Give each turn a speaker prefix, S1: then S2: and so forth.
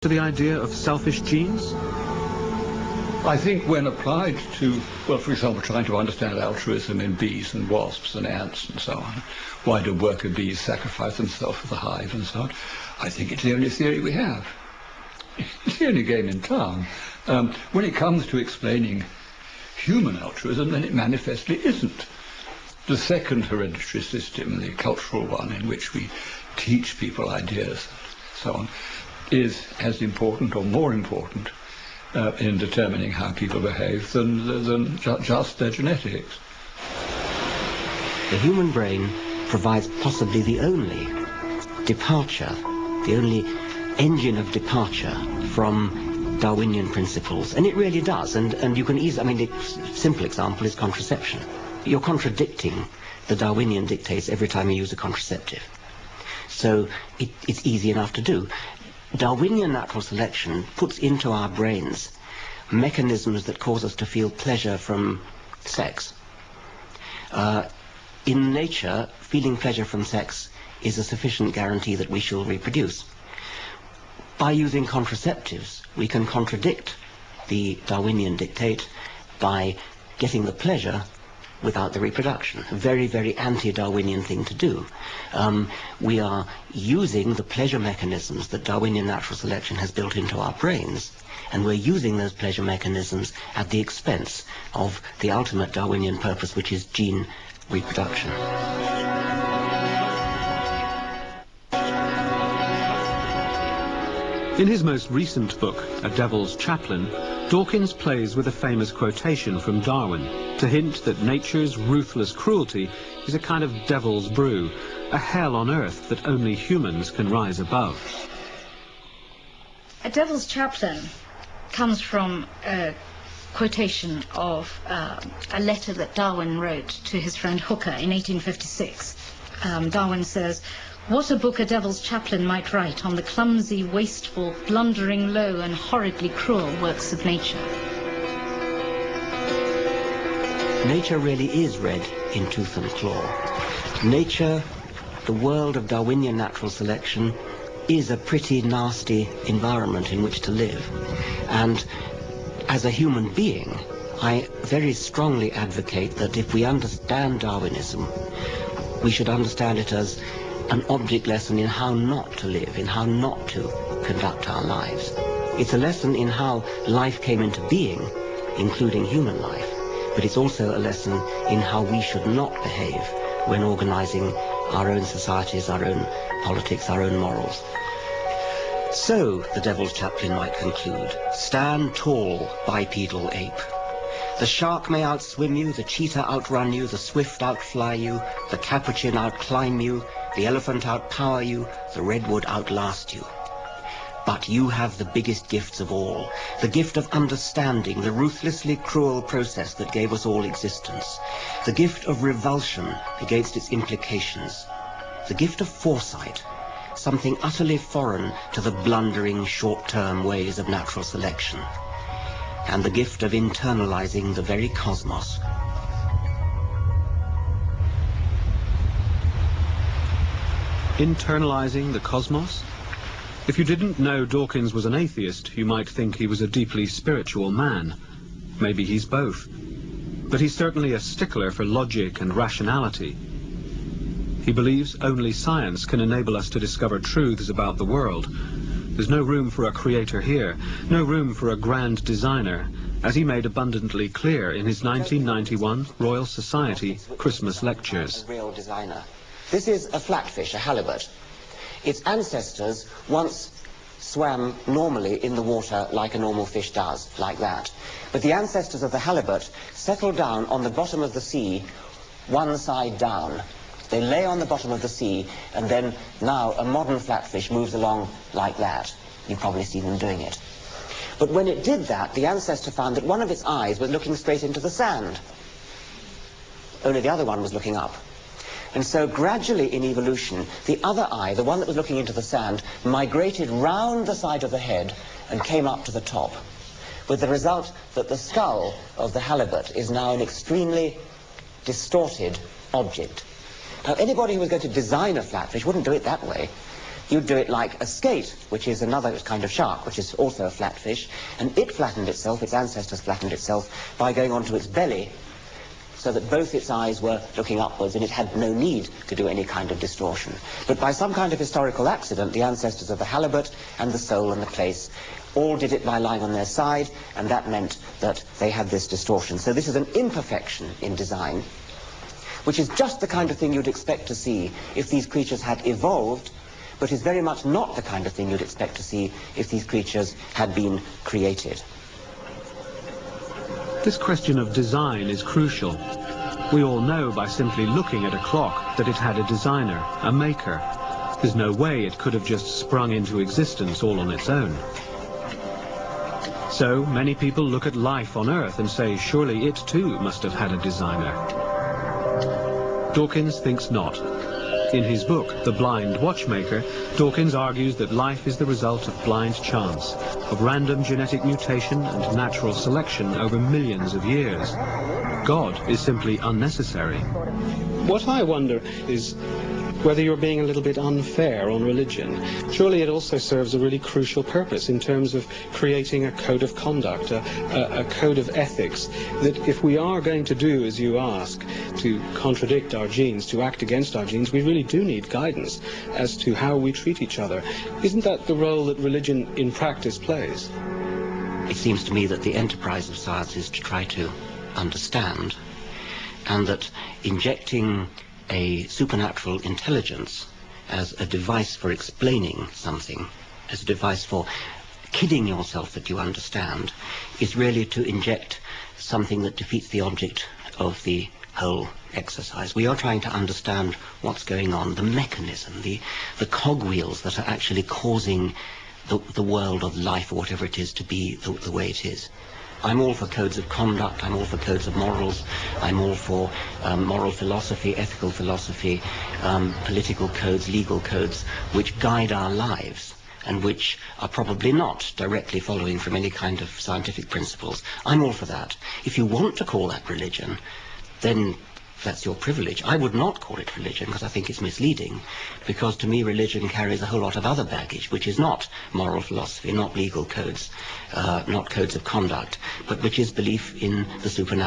S1: to the idea of selfish genes?
S2: I think when applied to, well, for example, trying to understand altruism in bees and wasps and ants and so on, why do worker bees sacrifice themselves for the hive and so on, I think it's the only theory we have. It's the only game in town. When it comes to explaining human altruism, then it manifestly isn't. The second hereditary system, the cultural one, in which we teach people ideas, so on, is as important or more important in determining how people behave than just their genetics.
S3: The human brain provides possibly the only departure, the only engine of departure from Darwinian principles, and it really does. And you can easily, I mean, the simple example is contraception. You're contradicting the Darwinian dictates every time you use a contraceptive. So it's easy enough to do. Darwinian natural selection puts into our brains mechanisms that cause us to feel pleasure from sex. In nature, feeling pleasure from sex is a sufficient guarantee that we shall reproduce. By using contraceptives, we can contradict the Darwinian dictate by getting the pleasure without the reproduction. A very, very anti-Darwinian thing to do. We are using the pleasure mechanisms that Darwinian natural selection has built into our brains, and we're using those pleasure mechanisms at the expense of the ultimate Darwinian purpose, which is gene reproduction.
S1: In his most recent book, A Devil's Chaplain, Dawkins plays with a famous quotation from Darwin to hint that nature's ruthless cruelty is a kind of devil's brew, a hell on earth that only humans can rise above.
S4: A Devil's Chaplain comes from a quotation of a letter that Darwin wrote to his friend Hooker in 1856. Darwin says, "What a book a devil's chaplain might write on the clumsy, wasteful, blundering, low, and horridly cruel works of nature."
S3: Nature really is read in tooth and claw. Nature, the world of Darwinian natural selection, is a pretty nasty environment in which to live. And as a human being, I very strongly advocate that if we understand Darwinism, we should understand it as an object lesson in how not to live, in how not to conduct our lives. It's a lesson in how life came into being, including human life, but it's also a lesson in how we should not behave when organizing our own societies, our own politics, our own morals. So, the Devil's Chaplain might conclude, stand tall, bipedal ape. The shark may outswim you, the cheetah outrun you, the swift outfly you, the capuchin outclimb you, the elephant outpower you, the redwood outlast you. But you have the biggest gifts of all, the gift of understanding the ruthlessly cruel process that gave us all existence, the gift of revulsion against its implications, the gift of foresight, something utterly foreign to the blundering short-term ways of natural selection, and the gift of internalizing the very cosmos.
S1: Internalizing the cosmos? If you didn't know Dawkins was an atheist, you might think he was a deeply spiritual man. Maybe he's both. But he's certainly a stickler for logic and rationality. He believes only science can enable us to discover truths about the world. There's no room for a creator here, no room for a grand designer, as he made abundantly clear in his 1991 Royal Society Christmas lectures.
S3: A real designer. This is a flatfish, a halibut. Its ancestors once swam normally in the water like a normal fish does, like that. But the ancestors of the halibut settled down on the bottom of the sea, one side down. They lay on the bottom of the sea, and then now a modern flatfish moves along like that. You've probably seen them doing it. But when it did that, the ancestor found that one of its eyes was looking straight into the sand. Only the other one was looking up. And so gradually in evolution, the other eye, the one that was looking into the sand, migrated round the side of the head and came up to the top, with the result that the skull of the halibut is now an extremely distorted object. Now, anybody who was going to design a flatfish wouldn't do it that way. You'd do it like a skate, which is another kind of shark, which is also a flatfish, and it flattened itself, its ancestors flattened itself, by going onto its belly, so that both its eyes were looking upwards, and it had no need to do any kind of distortion. But by some kind of historical accident, the ancestors of the halibut and the sole and the plaice all did it by lying on their side, and that meant that they had this distortion. So this is an imperfection in design, which is just the kind of thing you'd expect to see if these creatures had evolved, but is very much not the kind of thing you'd expect to see if these creatures had been created.
S1: This question of design is crucial. We all know by simply looking at a clock that it had a designer, a maker. There's no way it could have just sprung into existence all on its own. So many people look at life on Earth and say surely it too must have had a designer. Dawkins thinks not. In his book, The Blind Watchmaker, Dawkins argues that life is the result of blind chance, of random genetic mutation and natural selection over millions of years. God is simply unnecessary.
S5: What I wonder is whether you're being a little bit unfair on religion. Surely it also serves a really crucial purpose in terms of creating a code of conduct, a code of ethics, that if we are going to do as you ask, to contradict our genes, to act against our genes, we really do need guidance as to how we treat each other. Isn't that the role that religion in practice plays?
S3: It seems to me that the enterprise of science is to try to understand, and that injecting a supernatural intelligence as a device for explaining something, as a device for kidding yourself that you understand, is really to inject something that defeats the object of the whole exercise. We are trying to understand what's going on, the mechanism, the cogwheels that are actually causing the world of life, or whatever it is, to be the way it is. I'm all for codes of conduct, I'm all for codes of morals, I'm all for moral philosophy, ethical philosophy, political codes, legal codes, which guide our lives and which are probably not directly following from any kind of scientific principles. I'm all for that. If you want to call that religion, then that's your privilege. I would not call it religion because I think it's misleading, because to me religion carries a whole lot of other baggage, which is not moral philosophy, not legal codes, not codes of conduct, but which is belief in the supernatural.